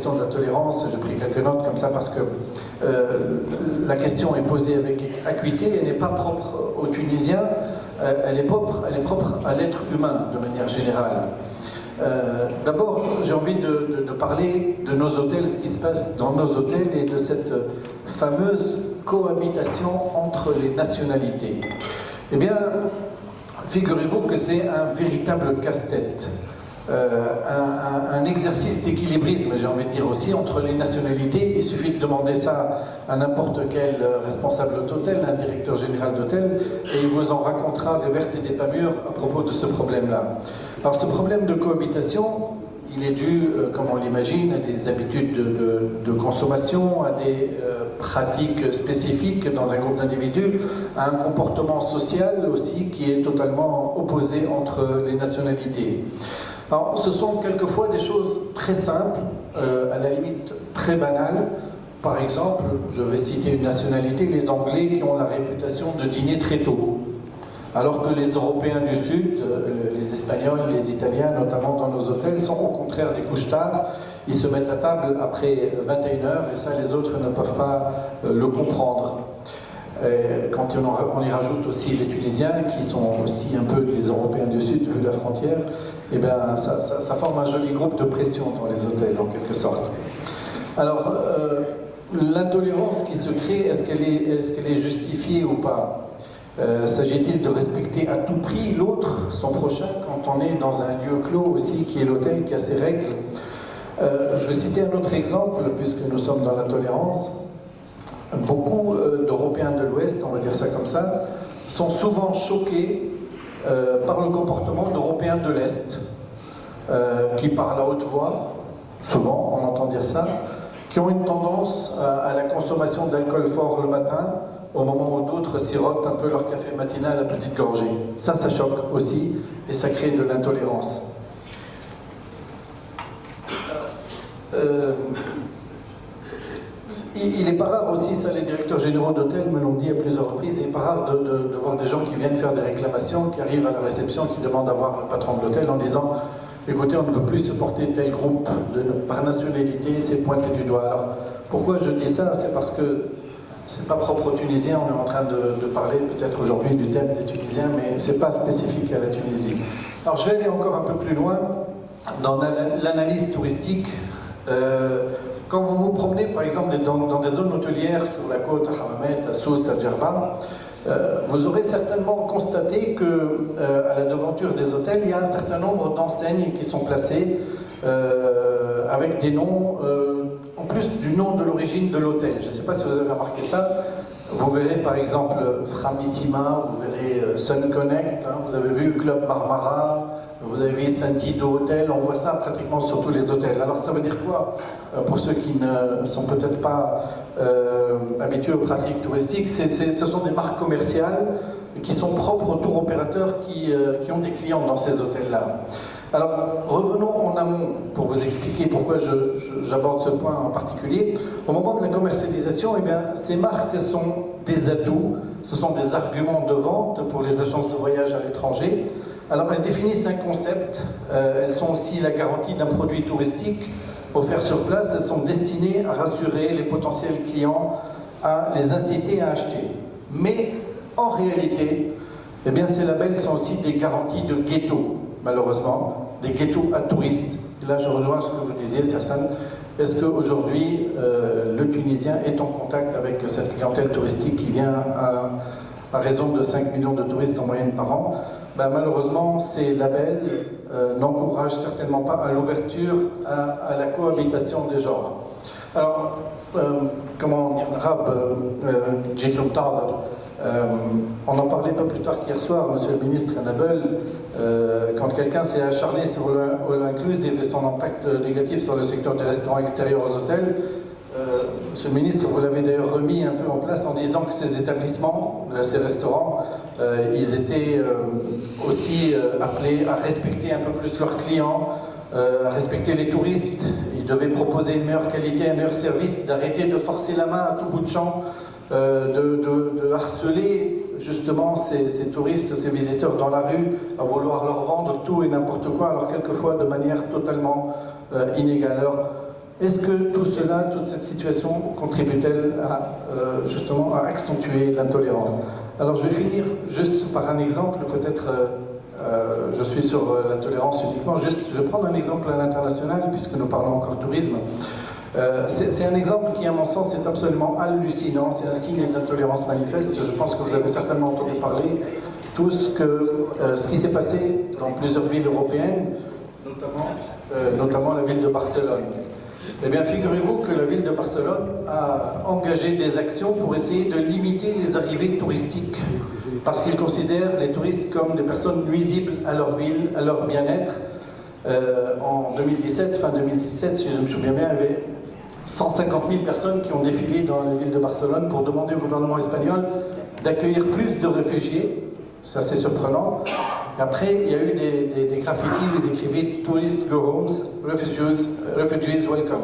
question de la tolérance, j'ai pris quelques notes comme ça parce que la question est posée avec acuité, elle n'est pas propre aux Tunisiens, elle est propre à l'être humain de manière générale. D'abord, j'ai envie de parler de nos hôtels, ce qui se passe dans nos hôtels et de cette fameuse cohabitation entre les nationalités. Eh bien, figurez-vous que c'est un véritable casse-tête. Un exercice d'équilibrisme, j'ai envie de dire aussi, entre les nationalités. Il suffit de demander ça à n'importe quel responsable d'hôtel, un directeur général d'hôtel, et il vous en racontera des vertes et des pas mûres à propos de ce problème-là. Alors ce problème de cohabitation, il est dû, comme on l'imagine, à des habitudes de consommation, à des pratiques spécifiques dans un groupe d'individus, à un comportement social aussi qui est totalement opposé entre les nationalités. Alors, ce sont quelquefois des choses très simples, à la limite très banales. Par exemple, je vais citer une nationalité, les Anglais qui ont la réputation de dîner très tôt. Alors que les Européens du Sud, les Espagnols, les Italiens, notamment dans nos hôtels, sont au contraire des couches tard. Ils se mettent à table après 21h et ça, les autres ne peuvent pas le comprendre. Quand on y rajoute aussi les Tunisiens, qui sont aussi un peu les Européens du Sud, vu la frontière, eh bien, ça forme un joli groupe de pression dans les hôtels, en quelque sorte. Alors, l'intolérance qui se crée, est-ce qu'elle est justifiée ou pas? S'agit-il de respecter à tout prix l'autre, son prochain, quand on est dans un lieu clos aussi, qui est l'hôtel, qui a ses règles? Je vais citer un autre exemple, puisque nous sommes dans la tolérance. Beaucoup d'Européens de l'Ouest, on va dire ça comme ça, sont souvent choqués par le comportement d'Européens de l'Est, qui parlent à haute voix, souvent on entend dire ça, qui ont une tendance à la consommation d'alcool fort le matin, au moment où d'autres sirotent un peu leur café matinal à petite gorgée. Ça choque aussi, et ça crée de l'intolérance. Il n'est pas rare aussi, ça les directeurs généraux d'hôtel me l'ont dit à plusieurs reprises, il n'est pas rare de voir des gens qui viennent faire des réclamations, qui arrivent à la réception, qui demandent à voir le patron de l'hôtel en disant « Écoutez, on ne peut plus supporter tel groupe par nationalité, c'est pointé du doigt. » Alors, pourquoi je dis ça? C'est parce que c'est pas propre aux Tunisiens, on est en train de parler peut-être aujourd'hui du thème des Tunisiens, mais c'est pas spécifique à la Tunisie. Alors, je vais aller encore un peu plus loin dans l'analyse touristique. Quand vous vous promenez, par exemple, dans des zones hôtelières sur la côte, à Hammamet, à Sousse, à Djerba, vous aurez certainement constaté qu'à la devanture des hôtels, il y a un certain nombre d'enseignes qui sont placées avec des noms, en plus du nom de l'origine de l'hôtel. Je ne sais pas si vous avez remarqué ça. Vous verrez par exemple Framissima, vous verrez Sun Connect, hein, vous avez vu Club Marmara, vous avez vu Sentido Hotel, on voit ça pratiquement sur tous les hôtels. Alors ça veut dire quoi? Pour ceux qui ne sont peut-être pas habitués aux pratiques touristiques, ce sont des marques commerciales qui sont propres aux tour opérateurs qui ont des clients dans ces hôtels-là. Alors revenons en amont pour vous expliquer pourquoi j'aborde ce point en particulier. Au moment de la commercialisation, eh bien, ces marques sont des atouts, ce sont des arguments de vente pour les agences de voyage à l'étranger. Alors elles définissent un concept, elles sont aussi la garantie d'un produit touristique offert sur place, elles sont destinées à rassurer les potentiels clients, à les inciter à acheter. Mais en réalité, eh bien, ces labels sont aussi des garanties de ghetto, malheureusement, des ghettos à touristes. Là je rejoins ce que vous disiez, Sassane. Est-ce qu'aujourd'hui le Tunisien est en contact avec cette clientèle touristique qui vient à raison de 5 millions de touristes en moyenne par an? Ben, malheureusement, ces labels n'encouragent certainement pas à l'ouverture à la cohabitation des genres. Alors, comment on dit en arabe, on en parlait pas plus tard qu'hier soir, monsieur le ministre Nabel, quand quelqu'un s'est acharné sur l'inclusive et son impact négatif sur le secteur des restaurants extérieurs aux hôtels. Monsieur le ministre, vous l'avez d'ailleurs remis un peu en place en disant que ces établissements, ces restaurants, ils étaient aussi appelés à respecter un peu plus leurs clients, à respecter les touristes. Ils devaient proposer une meilleure qualité, un meilleur service, d'arrêter de forcer la main à tout bout de champ, de harceler justement ces touristes, ces visiteurs dans la rue, à vouloir leur vendre tout et n'importe quoi, alors quelquefois de manière totalement inégale. Alors, Est-ce que tout cela, toute cette situation contribue-t-elle à, justement à accentuer l'intolérance? Alors je vais finir juste par un exemple, peut-être je suis sur la tolérance uniquement, juste je vais prendre un exemple à l'international puisque nous parlons encore tourisme. C'est un exemple qui, à mon sens, est absolument hallucinant, c'est un signe d'intolérance manifeste. Je pense que vous avez certainement entendu parler tous que ce qui s'est passé dans plusieurs villes européennes, notamment la ville de Barcelone. Eh bien, figurez-vous que la ville de Barcelone a engagé des actions pour essayer de limiter les arrivées touristiques, parce qu'ils considèrent les touristes comme des personnes nuisibles à leur ville, à leur bien-être. En 2017, fin 2017, si je me souviens bien, il y avait 150 000 personnes qui ont défilé dans la ville de Barcelone pour demander au gouvernement espagnol d'accueillir plus de réfugiés. C'est assez surprenant. Après, il y a eu des graffitis où ils écrivaient « Tourists go home, refugees welcome ».